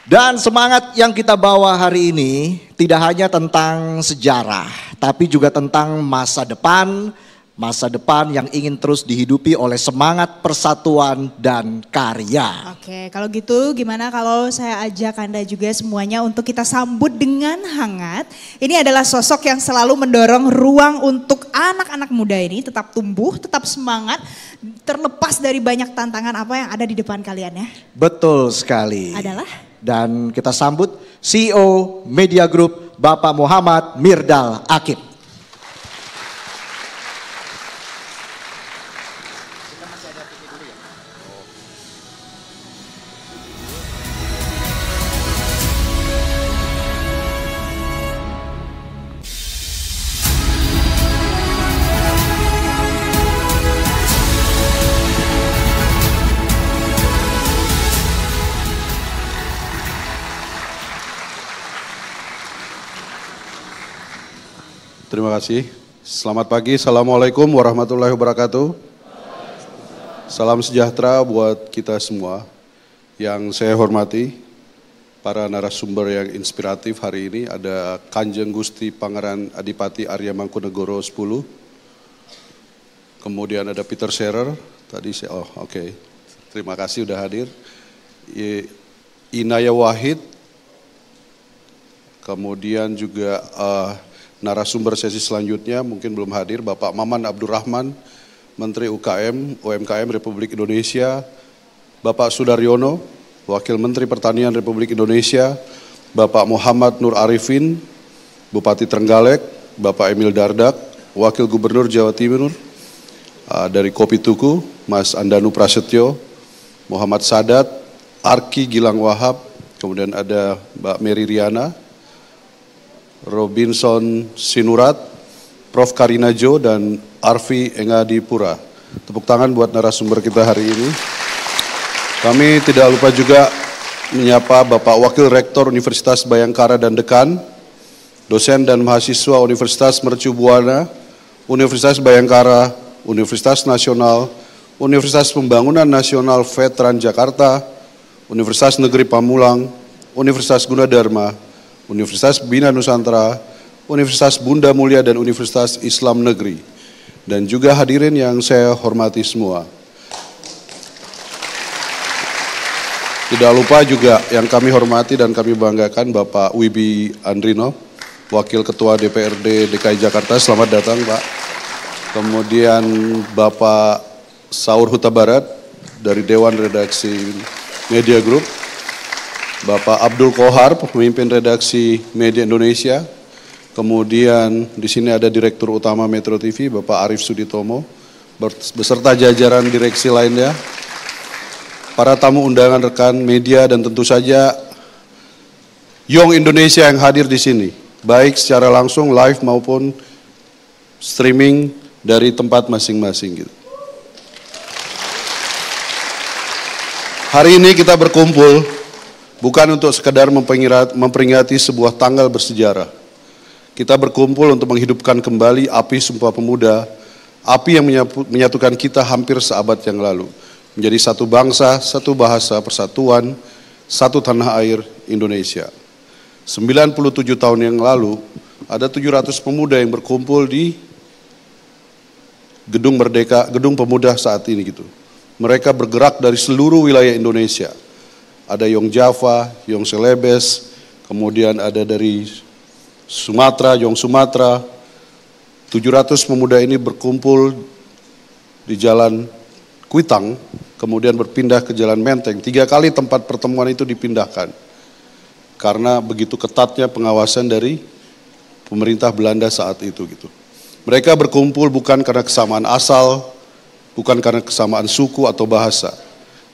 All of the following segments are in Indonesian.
Dan semangat yang kita bawa hari ini tidak hanya tentang sejarah, tapi juga tentang masa depan yang ingin terus dihidupi oleh semangat persatuan dan karya. Oke, kalau gitu gimana kalau saya ajak Anda juga semuanya untuk kita sambut dengan hangat. Ini adalah sosok yang selalu mendorong ruang untuk anak-anak muda ini tetap tumbuh, tetap semangat, terlepas dari banyak tantangan apa yang ada di depan kalian ya. Betul sekali. Adalah? Dan kita sambut CEO Media Group Bapak Muhammad Mirdal Akib. Terima kasih. Selamat pagi. Assalamualaikum warahmatullahi wabarakatuh. Salam sejahtera buat kita semua. Yang saya hormati, para narasumber yang inspiratif hari ini ada Kanjeng Gusti Pangeran Adipati Arya Mangkunegoro 10. Kemudian ada Peter Scherer. Tadi saya, oke. Terima kasih udah hadir. Inaya Wahid. Kemudian juga narasumber sesi selanjutnya mungkin belum hadir, Bapak Maman Abdurrahman, Menteri UMKM Republik Indonesia, Bapak Sudaryono, Wakil Menteri Pertanian Republik Indonesia, Bapak Muhammad Nur Arifin, Bupati Trenggalek, Bapak Emil Dardak, Wakil Gubernur Jawa Timur, dari Kopi Tuku, Mas Andanu Prasetyo, Muhammad Sadat, Arki Gilang Wahab, kemudian ada Mbak Mary Riana, Robinson Sinurat, Prof. Karina Jo, dan Arfi Engadipura. Tepuk tangan buat narasumber kita hari ini. Kami tidak lupa juga menyapa Bapak Wakil Rektor Universitas Bayangkara dan Dekan, dosen dan mahasiswa Universitas Mercu Buana, Universitas Bayangkara, Universitas Nasional, Universitas Pembangunan Nasional Veteran Jakarta, Universitas Negeri Pamulang, Universitas Gunadarma, Universitas Bina Nusantara, Universitas Bunda Mulia, dan Universitas Islam Negeri. Dan juga hadirin yang saya hormati semua. Tidak lupa juga yang kami hormati dan kami banggakan Bapak Wibi Andrino, Wakil Ketua DPRD DKI Jakarta, selamat datang Pak. Kemudian Bapak Saur Huta Barat dari Dewan Redaksi Media Group, Bapak Abdul Kohar, pemimpin redaksi Media Indonesia. Kemudian di sini ada Direktur Utama Metro TV, Bapak Arif Suditomo, beserta jajaran direksi lainnya, para tamu undangan, rekan media, dan tentu saja Young Indonesia yang hadir di sini, baik secara langsung live maupun streaming dari tempat masing-masing. Gitu. Hari ini kita berkumpul bukan untuk sekedar memperingati sebuah tanggal bersejarah. Kita berkumpul untuk menghidupkan kembali api Sumpah Pemuda, api yang menyatukan kita hampir seabad yang lalu. Menjadi satu bangsa, satu bahasa, persatuan, satu tanah air Indonesia. 97 tahun yang lalu, ada 700 pemuda yang berkumpul di Gedung Merdeka, Gedung Pemuda saat ini gitu. Mereka bergerak dari seluruh wilayah Indonesia. Ada Yong Java, Yong Celebes, kemudian ada dari Sumatera, Yong Sumatera. 700 pemuda ini berkumpul di Jalan Kuitang, kemudian berpindah ke Jalan Menteng. 3 kali tempat pertemuan itu dipindahkan. Karena begitu ketatnya pengawasan dari pemerintah Belanda saat itu gitu. Mereka berkumpul bukan karena kesamaan asal, bukan karena kesamaan suku atau bahasa,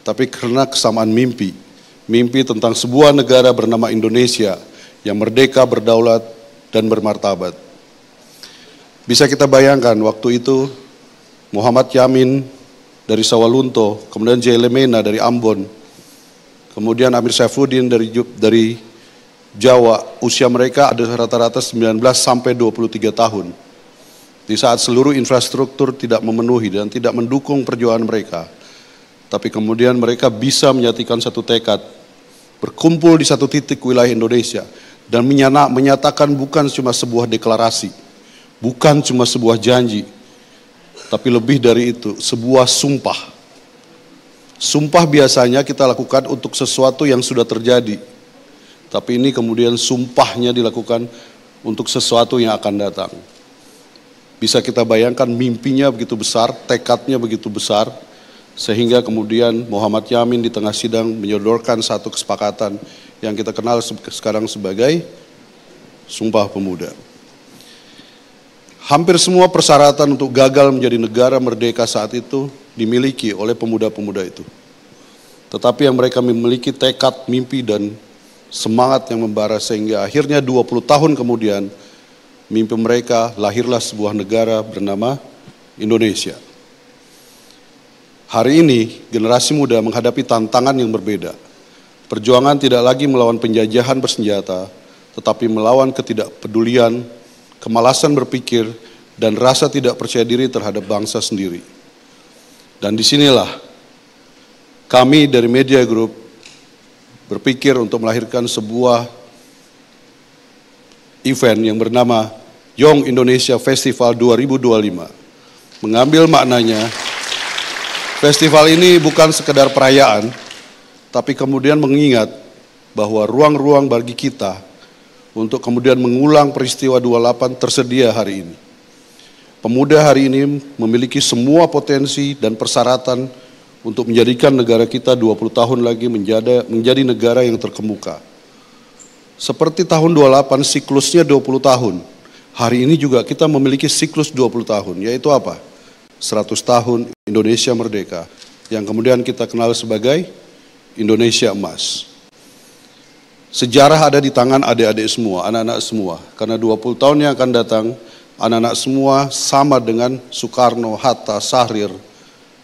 tapi karena kesamaan mimpi. Mimpi tentang sebuah negara bernama Indonesia yang merdeka, berdaulat, dan bermartabat. Bisa kita bayangkan waktu itu Muhammad Yamin dari Sawalunto, kemudian J. Lemena dari Ambon, kemudian Amir Saifuddin dari Jawa, usia mereka ada rata-rata 19 sampai 23 tahun. Di saat seluruh infrastruktur tidak memenuhi dan tidak mendukung perjuangan mereka, tapi kemudian mereka bisa menyatukan satu tekad berkumpul di satu titik wilayah Indonesia dan menyatakan bukan cuma sebuah deklarasi, bukan cuma sebuah janji, tapi lebih dari itu, sebuah sumpah. Sumpah biasanya kita lakukan untuk sesuatu yang sudah terjadi, tapi ini kemudian sumpahnya dilakukan untuk sesuatu yang akan datang. Bisa kita bayangkan mimpinya begitu besar, tekadnya begitu besar, sehingga kemudian Muhammad Yamin di tengah sidang menyodorkan satu kesepakatan yang kita kenal sekarang sebagai Sumpah Pemuda. Hampir semua persyaratan untuk gagal menjadi negara merdeka saat itu dimiliki oleh pemuda-pemuda itu. Tetapi yang mereka memiliki tekad, mimpi, dan semangat yang membara sehingga akhirnya 20 tahun kemudian mimpi mereka lahirlah sebuah negara bernama Indonesia. Hari ini generasi muda menghadapi tantangan yang berbeda. Perjuangan tidak lagi melawan penjajahan bersenjata, tetapi melawan ketidakpedulian, kemalasan berpikir, dan rasa tidak percaya diri terhadap bangsa sendiri. Dan disinilah kami dari Media Group berpikir untuk melahirkan sebuah event yang bernama Young Indonesia Festival 2025. Mengambil maknanya, festival ini bukan sekedar perayaan, tapi kemudian mengingat bahwa ruang-ruang bagi kita untuk kemudian mengulang peristiwa 28 tersedia hari ini. Pemuda hari ini memiliki semua potensi dan persyaratan untuk menjadikan negara kita 20 tahun lagi menjadi negara yang terkemuka. Seperti tahun 28 siklusnya 20 tahun, hari ini juga kita memiliki siklus 20 tahun, yaitu apa? 100 tahun Indonesia Merdeka, yang kemudian kita kenal sebagai Indonesia Emas. Sejarah ada di tangan adik-adik semua, anak-anak semua, karena 20 tahun yang akan datang, anak-anak semua sama dengan Soekarno, Hatta, Syahrir,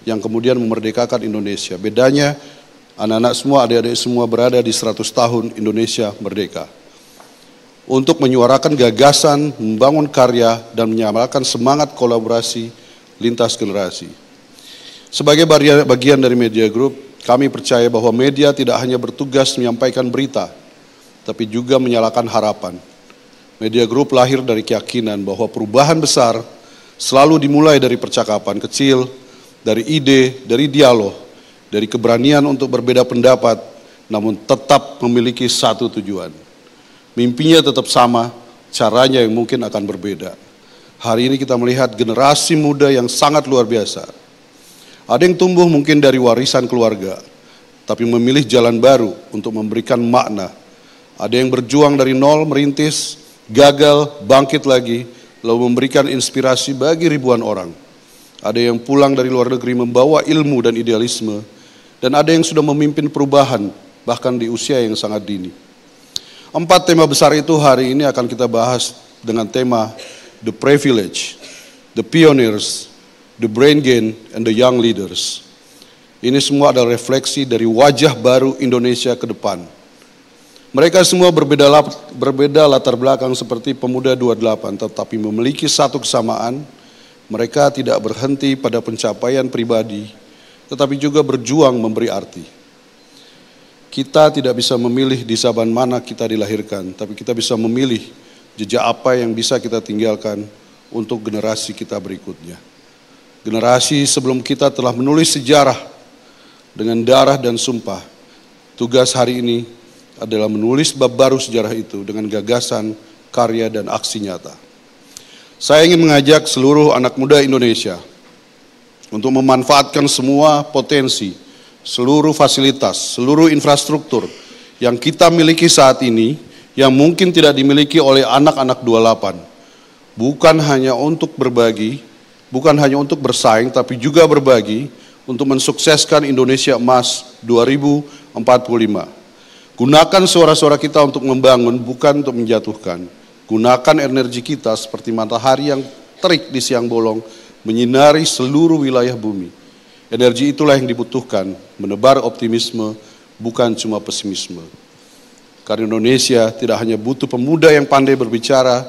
yang kemudian memerdekakan Indonesia. Bedanya, anak-anak semua, adik-adik semua berada di 100 tahun Indonesia merdeka. Untuk menyuarakan gagasan, membangun karya, dan menyamakan semangat kolaborasi lintas generasi. Sebagai bagian dari Media Group, kami percaya bahwa media tidak hanya bertugas menyampaikan berita, tapi juga menyalakan harapan. Media Group lahir dari keyakinan bahwa perubahan besar selalu dimulai dari percakapan kecil, dari ide, dari dialog, dari keberanian untuk berbeda pendapat, namun tetap memiliki satu tujuan. Mimpinya tetap sama, caranya yang mungkin akan berbeda. Hari ini kita melihat generasi muda yang sangat luar biasa. Ada yang tumbuh mungkin dari warisan keluarga, tapi memilih jalan baru untuk memberikan makna. Ada yang berjuang dari nol, merintis, gagal, bangkit lagi, lalu memberikan inspirasi bagi ribuan orang. Ada yang pulang dari luar negeri membawa ilmu dan idealisme, dan ada yang sudah memimpin perubahan, bahkan di usia yang sangat dini. 4 tema besar itu hari ini akan kita bahas dengan tema The Privilege, The Pioneers, The Brain Gain, and The Young Leaders. Ini semua adalah refleksi dari wajah baru Indonesia ke depan. Mereka semua berbeda latar belakang seperti Pemuda 28, tetapi memiliki satu kesamaan. Mereka tidak berhenti pada pencapaian pribadi, tetapi juga berjuang memberi arti. Kita tidak bisa memilih di zaman mana kita dilahirkan, tapi kita bisa memilih jejak apa yang bisa kita tinggalkan untuk generasi kita berikutnya. Generasi sebelum kita telah menulis sejarah dengan darah dan sumpah. Tugas hari ini adalah menulis bab baru sejarah itu dengan gagasan, karya, dan aksi nyata. Saya ingin mengajak seluruh anak muda Indonesia untuk memanfaatkan semua potensi, seluruh fasilitas, seluruh infrastruktur yang kita miliki saat ini, yang mungkin tidak dimiliki oleh anak-anak 28. Bukan hanya untuk berbagi, bukan hanya untuk bersaing, tapi juga berbagi untuk mensukseskan Indonesia Emas 2045. Gunakan suara-suara kita untuk membangun, bukan untuk menjatuhkan. Gunakan energi kita seperti matahari yang terik di siang bolong, menyinari seluruh wilayah bumi. Energi itulah yang dibutuhkan, menebar optimisme, bukan cuma pesimisme. Karena Indonesia tidak hanya butuh pemuda yang pandai berbicara,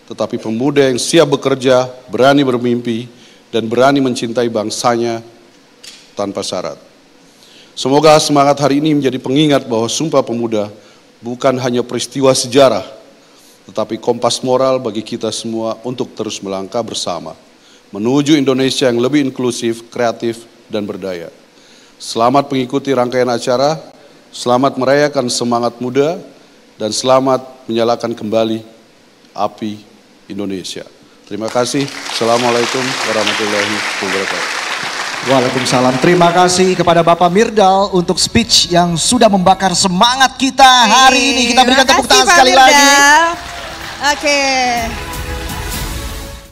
tetapi pemuda yang siap bekerja, berani bermimpi, dan berani mencintai bangsanya tanpa syarat. Semoga semangat hari ini menjadi pengingat bahwa Sumpah Pemuda bukan hanya peristiwa sejarah, tetapi kompas moral bagi kita semua untuk terus melangkah bersama menuju Indonesia yang lebih inklusif, kreatif, dan berdaya. Selamat mengikuti rangkaian acara, selamat merayakan semangat muda, dan selamat menyalakan kembali api Indonesia. Terima kasih. Assalamualaikum warahmatullahi wabarakatuh. Waalaikumsalam. Terima kasih kepada Bapak Mirdal untuk speech yang sudah membakar semangat kita hari ini. Kita berikan tepuk tangan sekali lagi. Oke.